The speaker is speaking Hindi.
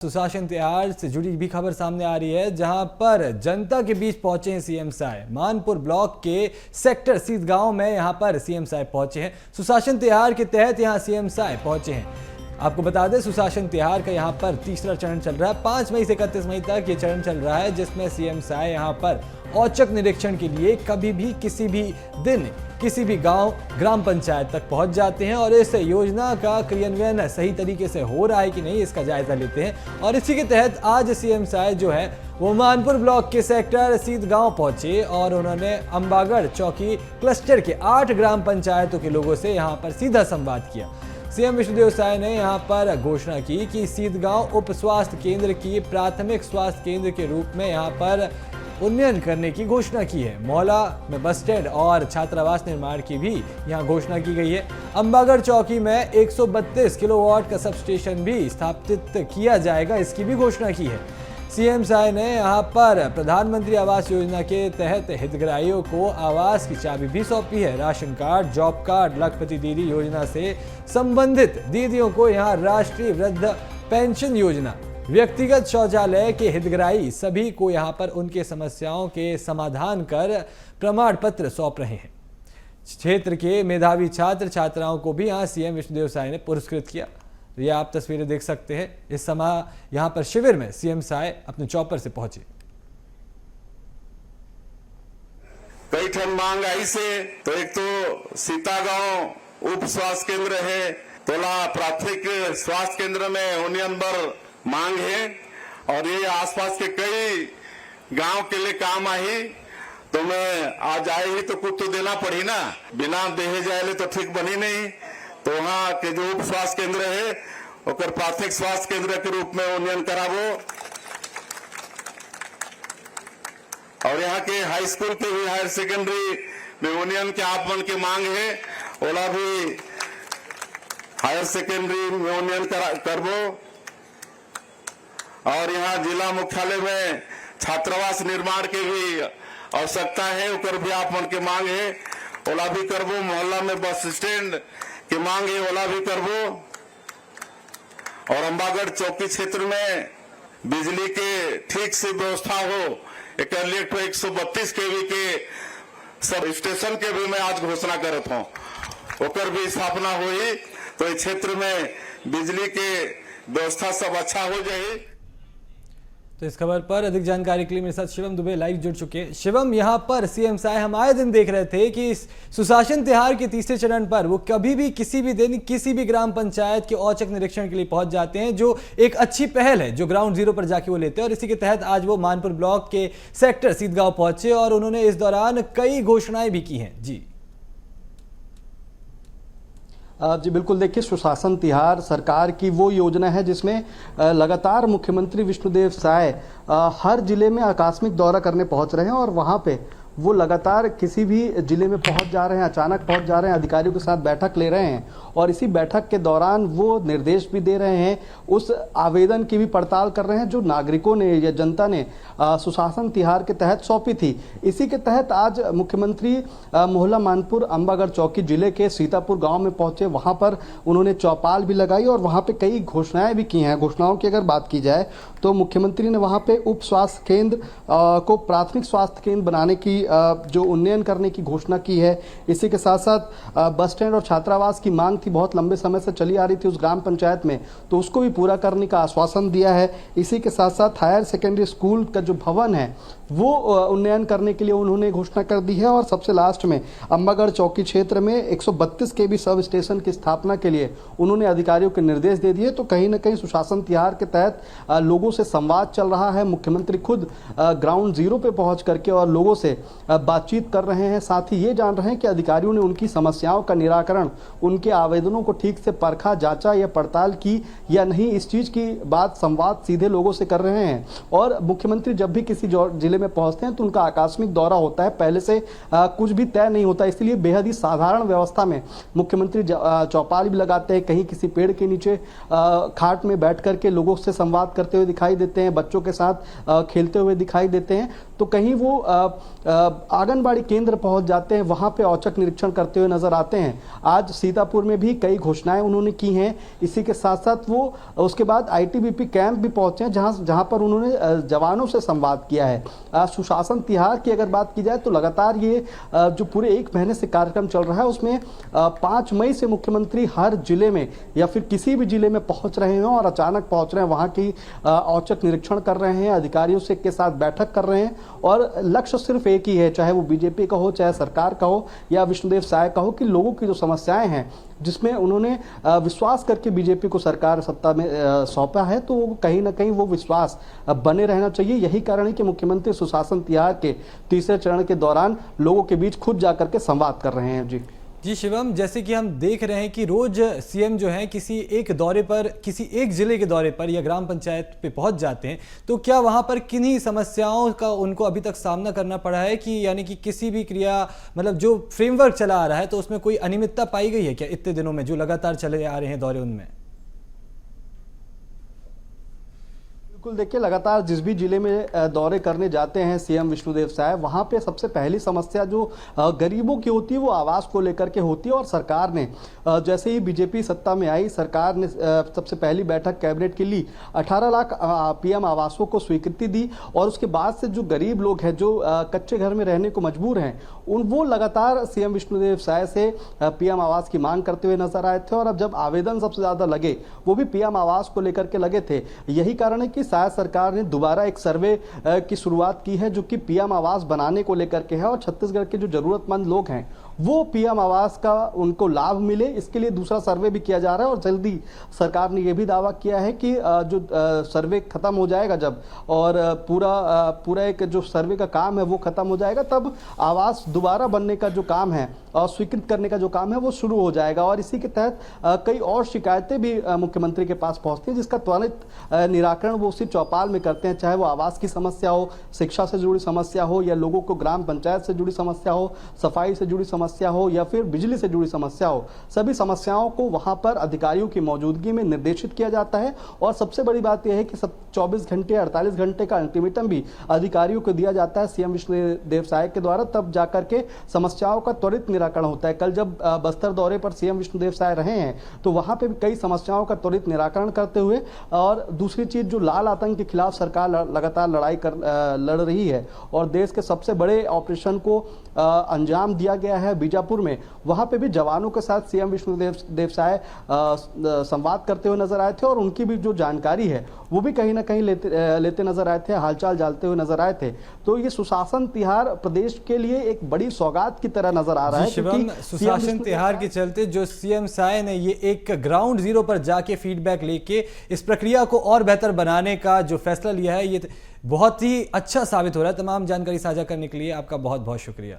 सुशासन त्योहार से जुड़ी भी खबर सामने आ रही है, जहां पर जनता के बीच पहुंचे हैं सीएम साय। मानपुर ब्लॉक के सेक्टर सीध गांव में यहां पर सीएम साय पहुंचे हैं। सुशासन त्योहार के तहत यहां सीएम साय पहुंचे हैं। आपको बता दें, सुशासन त्योहार का यहां पर तीसरा चरण चल रहा है। 5 मई से 31 मई तक ये चरण चल रहा है, जिसमें सीएम साय यहां पर औचक निरीक्षण के लिए कभी भी किसी भी दिन किसी भी गांव ग्राम पंचायत तक पहुंच जाते हैं और इस योजना का क्रियान्वयन सही तरीके से हो रहा है कि नहीं, इसका जायजा लेते हैं। और इसी के तहत आज सीएम साय जो है वो मानपुर ब्लॉक के सेक्टर सीध गांव पहुंचे और उन्होंने अंबागढ़ चौकी क्लस्टर के 8 ग्राम पंचायतों के लोगों से यहां पर सीधा संवाद किया। सीएम विष्णुदेव साय ने यहां पर घोषणा की कि सीध गांव उप स्वास्थ्य केंद्र की प्राथमिक स्वास्थ्य केंद्र के रूप में यहां पर उन्नयन करने की घोषणा की है। मोहल्ला में बस स्टैंड और छात्रावास निर्माण की भी यहां घोषणा की गई है। अंबागढ़ चौकी में 132 किलोवाट का सब स्टेशन भी स्थापित किया जाएगा, इसकी भी घोषणा की है। सीएम साय ने यहां पर प्रधानमंत्री आवास योजना के तहत हितग्राहियों को आवास की चाबी भी सौंपी है। राशन कार्ड, जॉब कार्ड, लखपति दीदी योजना से संबंधित दीदियों को यहां राष्ट्रीय वृद्ध पेंशन योजना, व्यक्तिगत शौचालय के हितग्राही सभी को यहां पर उनके समस्याओं के समाधान कर प्रमाण पत्र सौंप रहे हैं। क्षेत्र के मेधावी छात्र छात्राओं को भी यहां सीएम विष्णुदेव साय ने पुरस्कृत किया। तो ये आप तस्वीरें देख सकते हैं। इस समय यहां पर शिविर में सीएम साय अपने चॉपर से पहुंचे। कई ठन मांग आई से तो एक तो सीता गांव उप स्वास्थ्य केंद्र है, तोला प्राथमिक स्वास्थ्य केंद्र में उन्नयन बर मांग है और ये आसपास के कई गांव के लिए काम आई। तो मैं आज आए ही तो कुछ तो देना पड़ी ना, बिना देहे जाए तो ठीक बनी नहीं। तो वहां के जो उप स्वास्थ्य केंद्र है ओकर प्राथमिक स्वास्थ्य केंद्र के रूप में उन्नयन कराबो और यहाँ के हाई स्कूल के भी हायर सेकेंडरी में उन्नयन के आप मन की मांग है, ओला भी हायर सेकेंडरी में उन्नयन करबो और यहाँ जिला मुख्यालय में छात्रावास निर्माण की भी आवश्यकता है, उकर भी आप मन के मांग है, ओला भी करबो। मोहल्ला में बस स्टैंड की मांग है, ओला भी करबो और अंबागढ़ चौकी क्षेत्र में बिजली के ठीक से व्यवस्था हो, एक लेट 132 केवी के सब स्टेशन के भी मैं आज घोषणा करता हूँ, ओकर भी स्थापना हुई तो इस क्षेत्र में बिजली के व्यवस्था सब अच्छा हो जाए। तो इस खबर पर अधिक जानकारी के लिए मेरे साथ शिवम दुबे लाइव जुड़ चुके हैं। शिवम, यहाँ पर सीएम साय हम आए दिन देख रहे थे कि सुशासन त्योहार के तीसरे चरण पर वो कभी भी किसी भी दिन किसी भी ग्राम पंचायत के औचक निरीक्षण के लिए पहुंच जाते हैं, जो एक अच्छी पहल है जो ग्राउंड जीरो पर जाके वो लेते हैं। और इसी के तहत आज वो मानपुर ब्लॉक के सेक्टर सीध गांव पहुंचे और उन्होंने इस दौरान कई घोषणाएं भी की हैं। जी बिल्कुल, देखिए, सुशासन त्योहार सरकार की वो योजना है जिसमें लगातार मुख्यमंत्री विष्णुदेव साय हर जिले में आकस्मिक दौरा करने पहुंच रहे हैं और वहां पे वो लगातार किसी भी जिले में पहुंच जा रहे हैं, अचानक पहुंच जा रहे हैं, अधिकारियों के साथ बैठक ले रहे हैं और इसी बैठक के दौरान वो निर्देश भी दे रहे हैं, उस आवेदन की भी पड़ताल कर रहे हैं जो नागरिकों ने या जनता ने सुशासन त्योहार के तहत सौंपी थी। इसी के तहत आज मुख्यमंत्री मोहल्ला मानपुर अंबागढ़ चौकी जिले के सीतापुर गाँव में पहुंचे। वहाँ पर उन्होंने चौपाल भी लगाई और वहाँ पर कई घोषणाएँ भी की हैं। घोषणाओं की अगर बात की जाए तो मुख्यमंत्री ने वहाँ पर उप स्वास्थ्य केंद्र को प्राथमिक स्वास्थ्य केंद्र बनाने की जो उन्नयन करने की घोषणा की है। इसी के साथ साथ बस स्टैंड और छात्रावास की मांग थी, बहुत लंबे समय से चली आ रही थी उस ग्राम पंचायत में, तो उसको भी पूरा करने का आश्वासन दिया है। इसी के साथ साथ हायर सेकेंडरी स्कूल का जो भवन है वो उन्नयन करने के लिए उन्होंने घोषणा कर दी है और सबसे लास्ट में अंबागढ़ चौकी क्षेत्र में 132 केवी सब स्टेशन की स्थापना के लिए उन्होंने अधिकारियों के निर्देश दे दिए। तो कहीं ना कहीं सुशासन त्योहार के तहत लोगों से संवाद चल रहा है। मुख्यमंत्री खुद ग्राउंड जीरो पे पहुंच करके और लोगों से बातचीत कर रहे हैं, साथ ही ये जान रहे हैं कि अधिकारियों ने उनकी समस्याओं का निराकरण, उनके आवेदनों को ठीक से परखा, जांचा या पड़ताल की या नहीं, इस चीज़ की बात संवाद सीधे लोगों से कर रहे हैं। और मुख्यमंत्री जब भी किसी जिले में पहुंचते हैं तो उनका आकस्मिक दौरा होता है, पहले से कुछ भी तय नहीं होता, इसलिए बेहद ही साधारण व्यवस्था में मुख्यमंत्री चौपाल भी लगाते हैं, कहीं किसी पेड़ के नीचे खाट में बैठ करके लोगों से संवाद करते हुए दिखाई देते हैं, बच्चों के साथ खेलते हुए दिखाई देते हैं। तो कहीं वो आंगनबाड़ी केंद्र पहुंच जाते हैं, वहां पे औचक निरीक्षण करते हुए नजर आते हैं। आज सीतापुर में भी कई घोषणाएं उन्होंने की हैं। इसी के साथ साथ वो उसके बाद आईटीबीपी कैंप भी पहुंचे हैं, जहां पर उन्होंने जवानों से संवाद किया है। सुशासन तिहार की अगर बात की जाए तो लगातार ये जो पूरे एक महीने से कार्यक्रम चल रहा है उसमें 5 मई से मुख्यमंत्री हर जिले में या फिर किसी भी जिले में पहुंच रहे हैं और अचानक पहुंच रहे हैं, वहां की औचक निरीक्षण कर रहे हैं, अधिकारियों से के साथ बैठक कर रहे हैं और लक्ष्य सिर्फ एक ही है, चाहे वो बीजेपी का हो, चाहे सरकार का हो या विष्णुदेव साय का हो, कि लोगों की जो समस्याएं हैं जिसमें उन्होंने विश्वास करके बीजेपी को सरकार सत्ता में सौंपा है, तो कहीं ना कहीं वो विश्वास बने रहना चाहिए। यही कारण है कि मुख्यमंत्री सुशासन तिहार के तीसरे चरण के दौरान लोगों के बीच खुद जाकर के संवाद कर रहे हैं। जी शिवम, जैसे कि हम देख रहे हैं कि रोज सीएम जो है किसी एक दौरे पर, किसी एक जिले के दौरे पर या ग्राम पंचायत पे पहुंच जाते हैं, तो क्या वहां पर किन्हीं समस्याओं का उनको अभी तक सामना करना पड़ा है कि यानी कि किसी भी क्रिया, मतलब जो फ्रेमवर्क चला आ रहा है तो उसमें कोई अनियमितता पाई गई है क्या इतने दिनों में जो लगातार चले आ रहे हैं दौरे उनमें? बिल्कुल, देखिए लगातार जिस भी जिले में दौरे करने जाते हैं सीएम विष्णुदेव साय, वहां पे सबसे पहली समस्या जो गरीबों की होती है वो आवास को लेकर के होती है। और सरकार ने जैसे ही बीजेपी सत्ता में आई, सरकार ने सबसे पहली बैठक कैबिनेट की ली, 18 लाख पीएम आवासों को स्वीकृति दी और उसके बाद से जो गरीब लोग हैं, जो कच्चे घर में रहने को मजबूर हैं, वो लगातार सीएम विष्णुदेव साय से पीएम आवास की मांग करते हुए नजर आए थे। और अब जब आवेदन सबसे ज्यादा लगे वो भी पीएम आवास को लेकर के लगे थे। यही कारण है कि शायद सरकार ने दोबारा एक सर्वे की शुरुआत की है जो कि पीएम आवास बनाने को लेकर के है और छत्तीसगढ़ के जो जरूरतमंद लोग हैं वो पीएम आवास का उनको लाभ मिले, इसके लिए दूसरा सर्वे भी किया जा रहा है। और जल्दी सरकार ने यह भी दावा किया है कि जो सर्वे खत्म हो जाएगा जब, और पूरा एक जो सर्वे का काम है वो खत्म हो जाएगा, तब आवास दोबारा बनने का जो काम है और स्वीकृत करने का जो काम है वो शुरू हो जाएगा। और इसी के तहत कई और शिकायतें भी मुख्यमंत्री के पास पहुंचती हैं जिसका त्वरित निराकरण वो उसी चौपाल में करते हैं, चाहे वो आवास की समस्या हो, शिक्षा से जुड़ी समस्या हो, या लोगों को ग्राम पंचायत से जुड़ी समस्या हो, सफाई से जुड़ी समस्या हो, या फिर बिजली से जुड़ी समस्या हो। सभी समस्याओं को वहां पर अधिकारियों की मौजूदगी में निर्देशित किया जाता है। और सबसे बड़ी बात यह है कि 24 घंटे 48 घंटे का अल्टीमेटम भी अधिकारियों को दिया जाता है सीएम विष्णुदेव साय के द्वारा, तब जाकर के समस्याओं का त्वरित निराकरण होता है। कल जब बस्तर दौरे पर सीएम विष्णुदेव साय रहे हैं तो वहां पे भी कई समस्याओं का त्वरित निराकरण करते हुए, और दूसरी चीज जो लाल आतंक के खिलाफ सरकार लगातार लड़ रही है और देश के सबसे बड़े ऑपरेशन को अंजाम दिया गया है बीजापुर में, वहां पे भी जवानों के साथ सीएम विष्णुदेव साय संवाद करते हुए नजर आए थे और उनकी भी जो जानकारी है वो भी कहीं ना कहीं लेते नजर आए थे, हालचाल जानते हुए नजर आए थे। तो ये सुशासन तिहार प्रदेश के लिए एक बड़ी सौगात की तरह नजर आ रहा है। शिवम, सुशासन तिहार के चलते जो सीएम साय ने ये एक ग्राउंड जीरो पर जाके फीडबैक लेके इस प्रक्रिया को और बेहतर बनाने का जो फैसला लिया है, ये बहुत ही अच्छा साबित हो रहा है। तमाम जानकारी साझा करने के लिए आपका बहुत बहुत शुक्रिया।